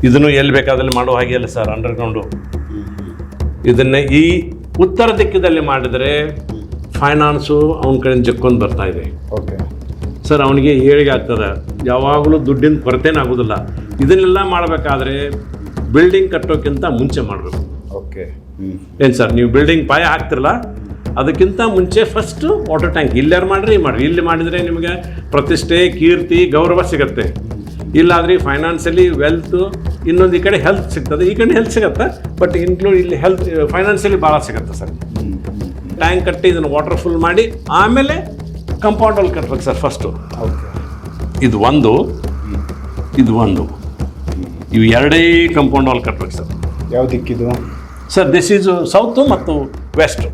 ಇದನ್ನು ಎಲ್ಲಿ ಬೇಕಾದಲ್ಲಿ ಮಾಡೋ ಹಾಗೆ ಅಲ್ಲ ಸರ್, ಅಂಡರ್ಗ್ರೌಂಡು. ಇದನ್ನೇ ಈ ಉತ್ತರ ದಿಕ್ಕದಲ್ಲಿ ಮಾಡಿದರೆ ಫೈನಾನ್ಸು ಅವನ ಕಡೆಯಿಂದ ಜಕ್ಕೊಂಡು ಬರ್ತಾ ಇದೆ. ಓಕೆ ಸರ್, ಅವನಿಗೆ ಏಳಿಗೆ ಆಗ್ತದೆ, ಯಾವಾಗಲೂ ದುಡ್ಡಿನ ಕೊರತೆನೇ ಆಗೋದಿಲ್ಲ. ಇದನ್ನೆಲ್ಲ ಮಾಡಬೇಕಾದ್ರೆ ಬಿಲ್ಡಿಂಗ್ ಕಟ್ಟೋಕ್ಕಿಂತ ಮುಂಚೆ ಮಾಡಬೇಕು. ಓಕೆ ಏನು ಸರ್, ನೀವು ಬಿಲ್ಡಿಂಗ್ ಪಾಯ ಹಾಕ್ತಿರಲ್ಲ, ಅದಕ್ಕಿಂತ ಮುಂಚೆ ಫಸ್ಟು ವಾಟರ್ ಟ್ಯಾಂಕ್ ಇಲ್ಲಾರು ಮಾಡಿರಿ ಇಲ್ಲಿ ಮಾಡಿದರೆ ನಿಮಗೆ ಪ್ರತಿಷ್ಠೆ, ಕೀರ್ತಿ, ಗೌರವ ಸಿಗುತ್ತೆ. ಇಲ್ಲಾದ್ರೆ ಫೈನಾನ್ಷಿಯಲಿ ವೆಲ್ತು, ಇನ್ನೊಂದು ಈ ಕಡೆ ಹೆಲ್ತ್ ಸಿಗ್ತದೆ, ಈ ಕಡೆ ಹೆಲ್ತ್ ಸಿಗುತ್ತೆ, ಬಟ್ ಇನ್ಕ್ಲೂಡ್ ಇಲ್ಲಿ ಹೆಲ್ತ್ ಫೈನಾನ್ಷಿಯಲಿ ಭಾಳ ಸಿಗುತ್ತೆ ಸರ್. ಟ್ಯಾಂಕ್ ಕಟ್ಟಿ ಇದನ್ನು ವಾಟರ್ ಫುಲ್ ಮಾಡಿ ಆಮೇಲೆ ಕಂಪೌಂಡ್ ವಾಲ್ ಕಟ್ಬೇಕು ಸರ್ ಫಸ್ಟು. ಓಕೆ ಇದು ಒಂದು ಇವು ಎರಡೇ ಕಂಪೌಂಡ್ ವಾಲ್ ಕಟ್ಬೇಕು ಸರ್. ಯಾವ ದಿಕ್ಕಿದು ಸರ್? ದಿಸ್ ಈಸ್ ಸೌತು ಮತ್ತು ವೆಸ್ಟು.